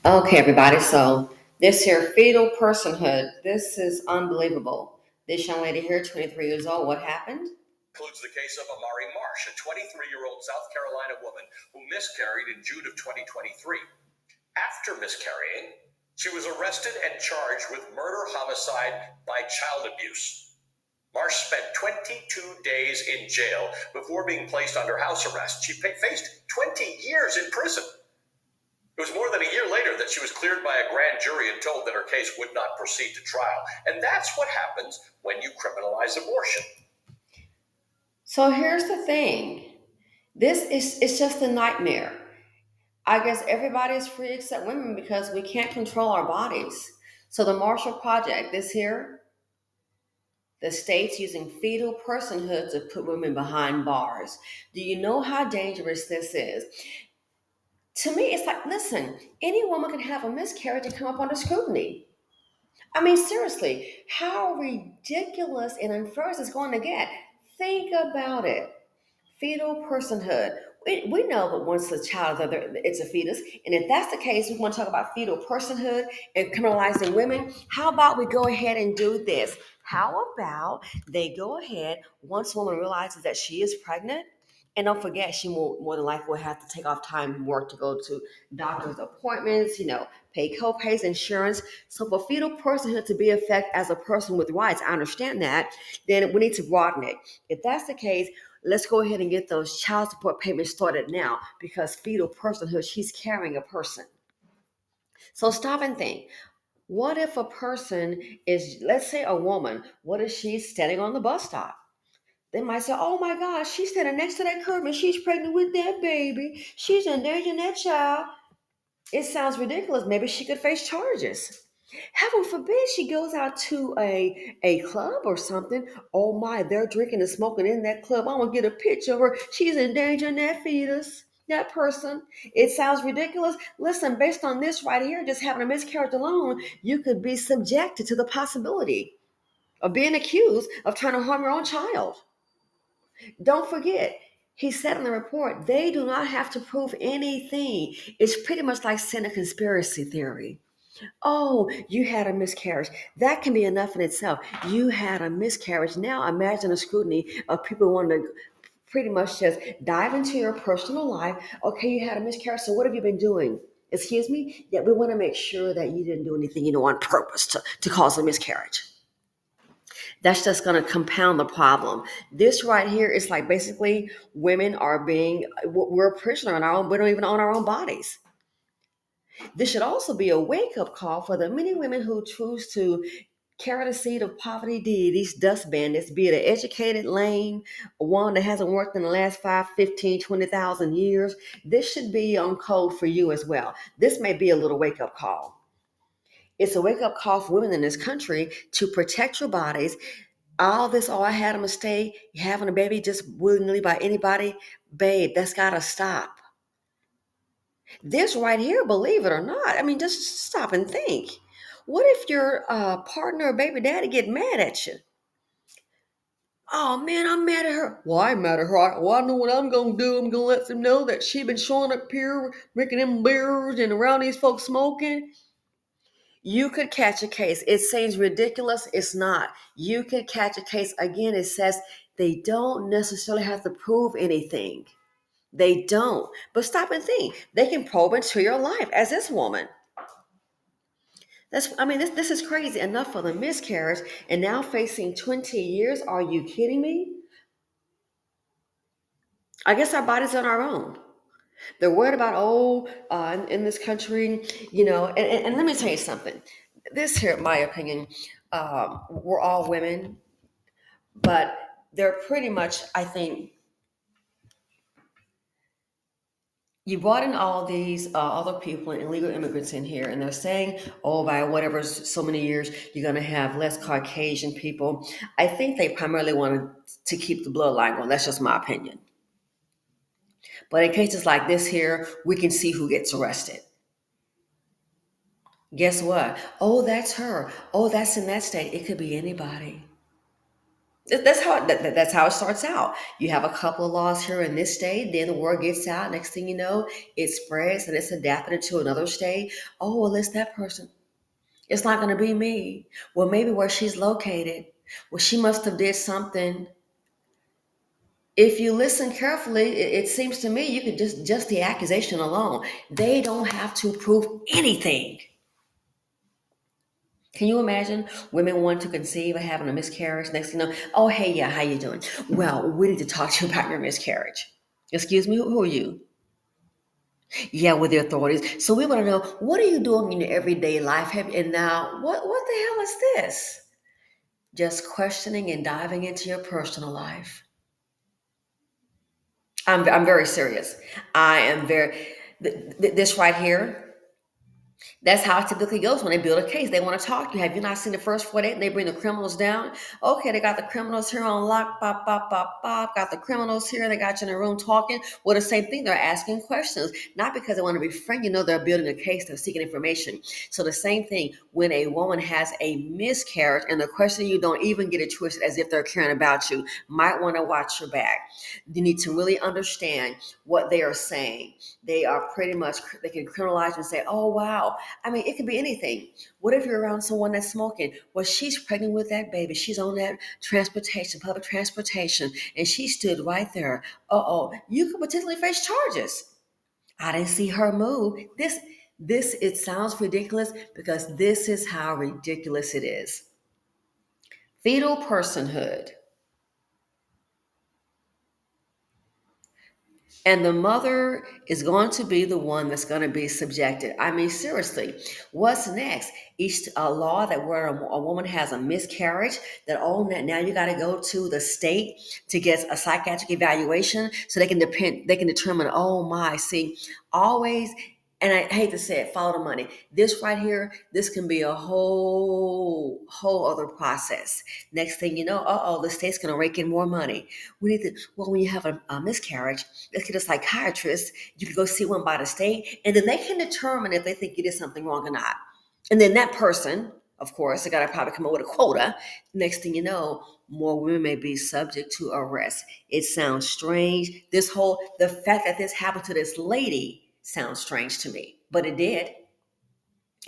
Okay, everybody. So this here fetal personhood, this is unbelievable. This young lady here, 23 years old, what happened? Includes the case of Amari Marsh, a 23-year-old South Carolina woman who miscarried in June of 2023. After miscarrying, she was arrested and charged with murder homicide by child abuse. Marsh spent 22 days in jail before being placed under house arrest. She faced 20 years in prison. It was more than a year later that she was cleared by a grand jury and told that her case would not proceed to trial. And that's what happens when you criminalize abortion. So here's the thing. This is it's just a nightmare. I guess everybody is free except women because we can't control our bodies. So the Marshall Project, this here, the states using fetal personhood to put women behind bars. Do you know how dangerous this is? To me, it's like, listen, any woman can have a miscarriage and come up under scrutiny. I mean, seriously, how ridiculous and unfair is this going to get? Think about it. Fetal personhood. We know that once the child is there, it's a fetus. And if that's the case, we want to talk about fetal personhood and criminalizing women. How about we go ahead and do this? How about they go ahead once a woman realizes that she is pregnant? And don't forget, she will more than likely will have to take off time from work to go to doctor's appointments, pay co-pays, insurance. So for fetal personhood to be effect as a person with rights, I understand that. Then we need to broaden it. If that's the case, let's go ahead and get those child support payments started now because fetal personhood, she's carrying a person. So stop and think. What if a person is, let's say a woman, what if she's standing on the bus stop? They might say, oh my gosh, she's standing next to that curb and she's pregnant with that baby. She's endangering that child. It sounds ridiculous. Maybe she could face charges. Heaven forbid she goes out to a club or something. Oh my, they're drinking and smoking in that club. I'm gonna get a picture of her. She's endangering that fetus, that person. It sounds ridiculous. Listen, based on this right here, just having a miscarriage alone, you could be subjected to the possibility of being accused of trying to harm your own child. Don't forget, he said in the report, they do not have to prove anything. It's pretty much like saying a conspiracy theory. Oh, you had a miscarriage. That can be enough in itself. You had a miscarriage. Now imagine a scrutiny of people wanting to pretty much just dive into your personal life. Okay, you had a miscarriage. So what have you been doing? Excuse me? Yeah, we want to make sure that you didn't do anything, on purpose to cause a miscarriage. That's just going to compound the problem. This right here is like basically women are we're a prisoner in our own, we don't even own our own bodies. This should also be a wake up call for the many women who choose to carry the seed of poverty, these dust bandits, be it an educated lame, one that hasn't worked in the last 5, 15, 20,000 years. This should be on code for you as well. This may be a little wake up call. It's a wake up call for women in this country to protect your bodies. All this, oh, I had a mistake, having a baby just willingly by anybody, babe, that's got to stop. This right here, believe it or not, I mean, just stop and think. What if your partner or baby daddy get mad at you? Oh man, I'm mad at her. Well, I'm mad at her. Well, I know what I'm gonna do. I'm gonna let them know that she been showing up here, drinking them beers and around these folks smoking. You could catch a case. It seems ridiculous. It's not. You could catch a case. Again, it says they don't necessarily have to prove anything. They don't. But stop and think. They can probe into your life as this woman. This is crazy. Enough for the miscarriage and now facing 20 years. Are you kidding me? I guess our bodies on our own. They're worried about, in this country, and let me tell you something. This here, in my opinion, we're all women, but they're pretty much, I think, you brought in all these other people and illegal immigrants in here, and they're saying, oh, by whatever so many years, you're going to have less Caucasian people. I think they primarily wanted to keep the bloodline going. That's just my opinion. But in cases like this here, we can see who gets arrested. Guess what? Oh, that's her. Oh, that's in that state. It could be anybody. That's how it starts out. You have a couple of laws here in this state, then the word gets out. Next thing you know, it spreads and it's adapted into another state. Oh, well, it's that person. It's not going to be me. Well, maybe where she's located. Well, she must have did something. If you listen carefully, it seems to me you could just the accusation alone. They don't have to prove anything. Can you imagine women wanting to conceive or having a miscarriage? Next thing you know, oh hey, yeah, how you doing? Well, we need to talk to you about your miscarriage. Excuse me, who are you? Yeah, with the authorities. So we want to know, what are you doing in your everyday life? And now, what the hell is this? Just questioning and diving into your personal life. I'm very serious. I am very. This right here. That's how it typically goes when they build a case. They want to talk to you. Have you not seen the first 48 and they bring the criminals down? Okay, they got the criminals here on lock, pop, pop, pop, pop. Got the criminals here. They got you in a room talking. Well, the same thing. They're asking questions, not because they want to be friendly. You know, they're building a case. They're seeking information. So the same thing when a woman has a miscarriage and the question you don't even get it twisted as if they're caring about you. Might want to watch your back. You need to really understand what they are saying. They are pretty much, they can criminalize and say, oh, wow. I mean, it could be anything. What if you're around someone that's smoking? Well, she's pregnant with that baby. She's on that transportation, public transportation, and she stood right there. Uh-oh, you could potentially face charges. I didn't see her move. It sounds ridiculous because this is how ridiculous it is. Fetal personhood. And the mother is going to be the one that's going to be subjected. I mean, seriously, what's next? Each law that where a woman has a miscarriage, that oh, now you got to go to the state to get a psychiatric evaluation so they can determine. Oh my, see, always. And I hate to say it, follow the money. This right here, this can be a whole other process. Next thing you know, the state's going to rake in more money. We need to. Well, when you have a miscarriage, let's get a psychiatrist. You can go see one by the state, and then they can determine if they think you did something wrong or not. And then that person, of course, they got to probably come up with a quota. Next thing you know, more women may be subject to arrest. It sounds strange. The fact that this happened to this lady sounds strange to me, but it did.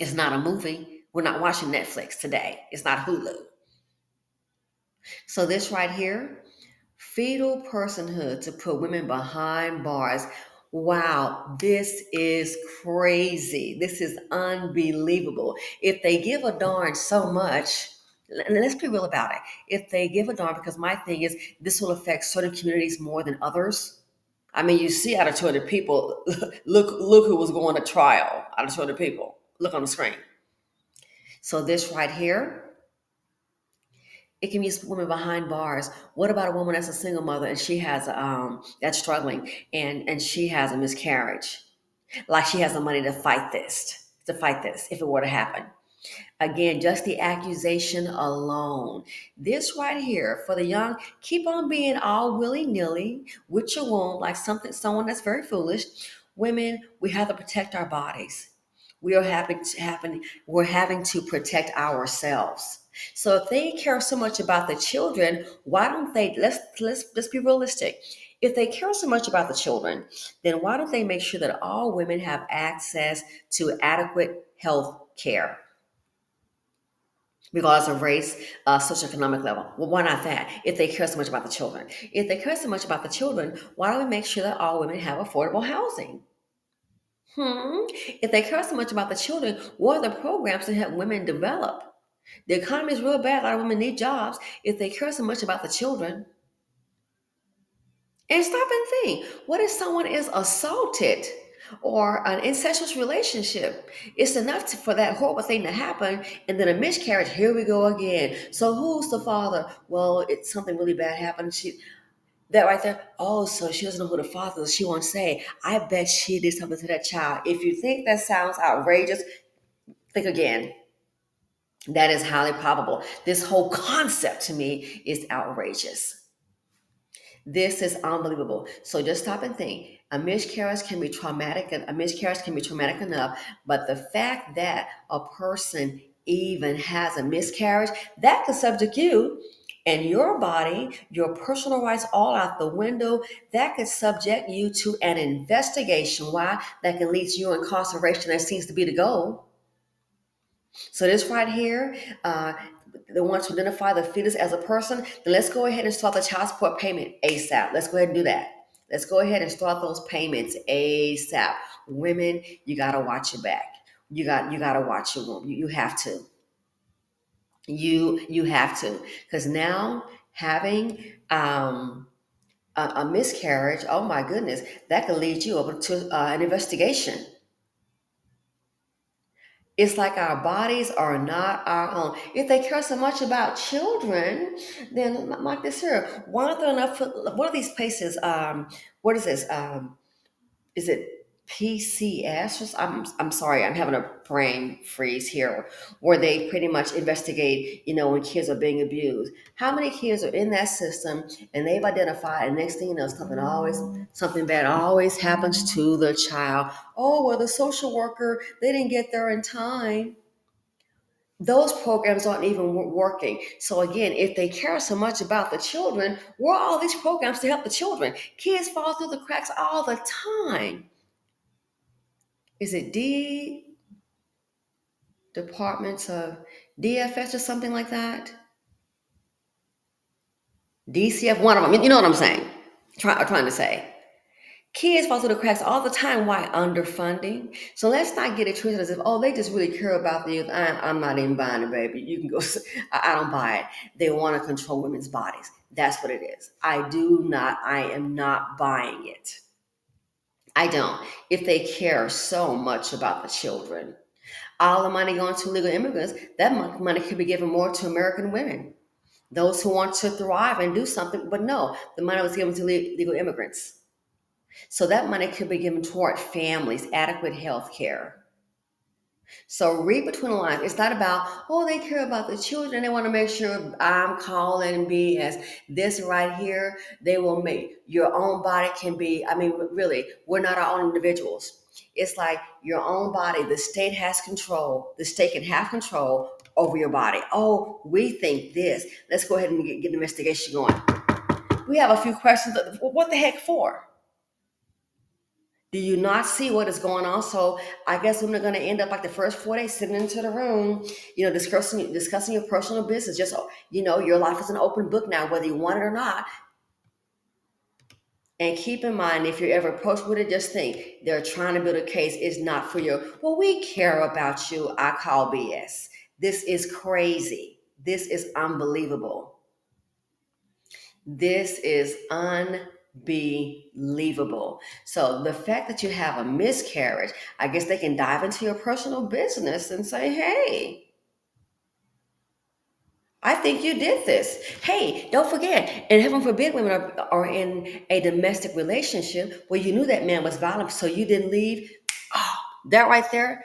It's not a movie. We're not watching Netflix today. It's not Hulu. So this right here, fetal personhood to put women behind bars. Wow, this is crazy. This is unbelievable. If they give a darn so much, and let's be real about it. If they give a darn, because my thing is this will affect certain communities more than others. I mean, you see out of 200 people, look who was going to trial out of 200 people. Look on the screen. So this right here, it can be women behind bars. What about a woman that's a single mother and she has that's struggling and she has a miscarriage? Like she has the money to fight this if it were to happen. Again, just the accusation alone. This right here for the young, keep on being all willy-nilly with your womb like someone that's very foolish. Women, we have to protect our bodies. We're having to protect ourselves. So if they care so much about the children, why don't they let's be realistic. If they care so much about the children, then why don't they make sure that all women have access to adequate health care? Regardless of race, socioeconomic level. Well, why not that? If they care so much about the children. If they care so much about the children, why don't we make sure that all women have affordable housing? If they care so much about the children, what are the programs to help women develop? The economy is real bad. A lot of women need jobs. If they care so much about the children, and stop and think, what if someone is assaulted or an incestuous relationship? It's enough for that horrible thing to happen, and then a miscarriage. Here we go again. So who's the father? Well, it's something really bad happened. That right there. Oh, so she doesn't know who the father is. She won't say. I bet she did something to that child. If you think that sounds outrageous, think again. That is highly probable. This whole concept to me is outrageous. This is unbelievable. So just stop and think. A miscarriage can be traumatic, and a miscarriage can be traumatic enough, but the fact that a person even has a miscarriage, that could subject you And your body, your personal rights all out the window, that could subject you to an investigation. Why? That can lead to your incarceration. That seems to be the goal. So this right here, they want to identify the fetus as a person, then let's go ahead and start the child support payment ASAP. Let's go ahead and do that. Let's go ahead and start those payments ASAP. Women, you gotta watch your back. You gotta watch your womb. You have to. You have to. Because now having a miscarriage, oh my goodness, that could lead you over to an investigation. It's like our bodies are not our own. If they care so much about children, then like this here, why aren't there enough? What are these places? What is this? Is it PCS? I'm sorry, I'm having a brain freeze here, where they pretty much investigate, when kids are being abused. How many kids are in that system, and they've identified, and next thing you know, something bad always happens to the child. Oh, well, the social worker, they didn't get there in time. Those programs aren't even working. So again, if they care so much about the children, where are all these programs to help the children? Kids fall through the cracks all the time. Is it departments of DFS or something like that? DCF, one of them. You know what I'm saying? Trying to say. Kids fall through the cracks all the time. Why? Underfunding. So let's not get it twisted as if, oh, they just really care about the youth. I'm not even buying it, baby. You can go. I don't buy it. They want to control women's bodies. That's what it is. I am not buying it. I don't. If they care so much about the children, all the money going to illegal immigrants, that money could be given more to American women, those who want to thrive and do something. But no, the money was given to legal immigrants. So that money could be given toward families, adequate health care. So read between the lines. It's not about, oh, they care about the children. They want to make sure I'm calling BS. This right here, they will make your own body can be, I mean, really, we're not our own individuals. It's like your own body. The state has control. The state can have control over your body. Oh, we think this. Let's go ahead and get the investigation going. We have a few questions. What the heck for? Do you not see what is going on? So I guess women are going to end up like the first 4 days sitting into the room, discussing your personal business. Just your life is an open book now, whether you want it or not. And keep in mind, if you're ever approached with it, just think they're trying to build a case. It's not for you. Well, we care about you. I call BS. This is crazy. This is unbelievable. This is unbelievable. So the fact that you have a miscarriage, I guess they can dive into your personal business and say, hey, I think you did this. Hey, don't forget, and heaven forbid women are in a domestic relationship where you knew that man was violent, so you didn't leave. Oh, that right there,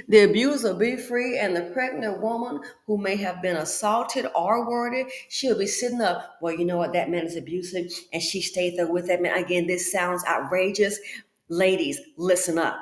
the abuser be free, and the pregnant woman who may have been assaulted or worded, she'll be sitting up. Well, you know what? That man is abusive, and she stayed there with that man. Again, this sounds outrageous. Ladies, listen up.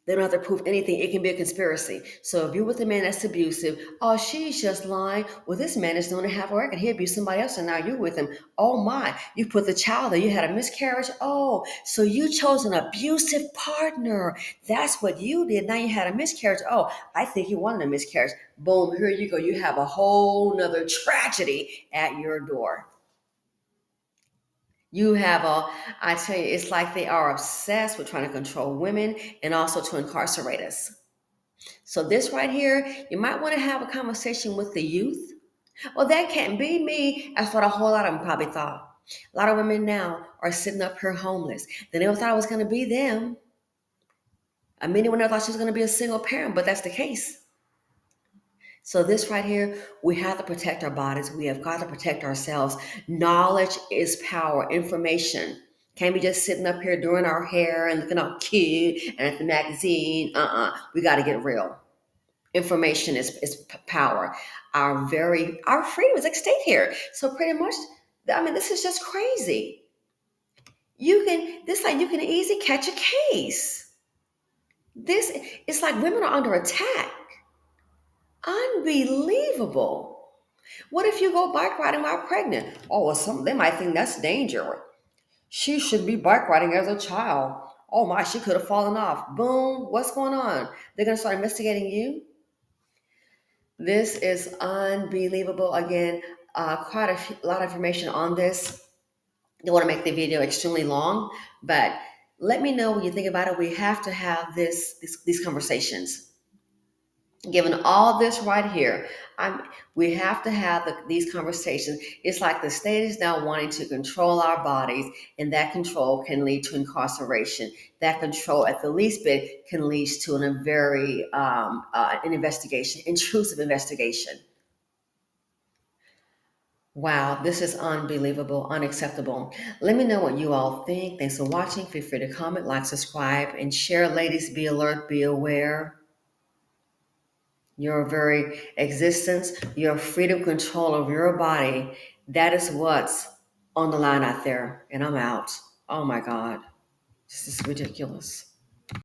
They don't have to prove anything. It can be a conspiracy. So if you're with a man that's abusive, oh, she's just lying. Well, this man is known to have a record. He abused somebody else, and now you're with him. Oh my, you put the child there. You had a miscarriage. Oh, so you chose an abusive partner. That's what you did. Now you had a miscarriage. Oh, I think you wanted a miscarriage. Boom, here you go. You have a whole nother tragedy at your door. I tell you, it's like they are obsessed with trying to control women and also to incarcerate us. So this right here, you might want to have a conversation with the youth. Well, that can't be me. That's what a whole lot of them probably thought. A lot of women now are sitting up here homeless. They never thought it was going to be them. Many women never thought she was going to be a single parent, but that's the case. So this right here, we have to protect our bodies. We have got to protect ourselves. Knowledge is power. Information. Can't be just sitting up here doing our hair and looking all cute and at the magazine. We got to get real. Information is power. Our freedom is at stake here. So pretty much, I mean, this is just crazy. You can easily catch a case. It's like women are under attack. Unbelievable. What if you go bike riding while pregnant? Oh, well, they might think that's dangerous. She should be bike riding as a child. Oh my, she could have fallen off. Boom, what's going on? They're going to start investigating you? This is unbelievable. Again, quite a lot of information on this. Don't want to make the video extremely long, but let me know what you think about it. We have to have these conversations. Given all this right here, we have to have these conversations. It's like the state is now wanting to control our bodies, and that control can lead to incarceration. That control, at the least bit, can lead to a very an investigation, intrusive investigation. Wow, this is unbelievable, unacceptable. Let me know what you all think. Thanks for watching. Feel free to comment, like, subscribe, and share. Ladies, be alert, be aware. Your very existence, your freedom control of your body, that is what's on the line out there. And I'm out. Oh my God. This is ridiculous.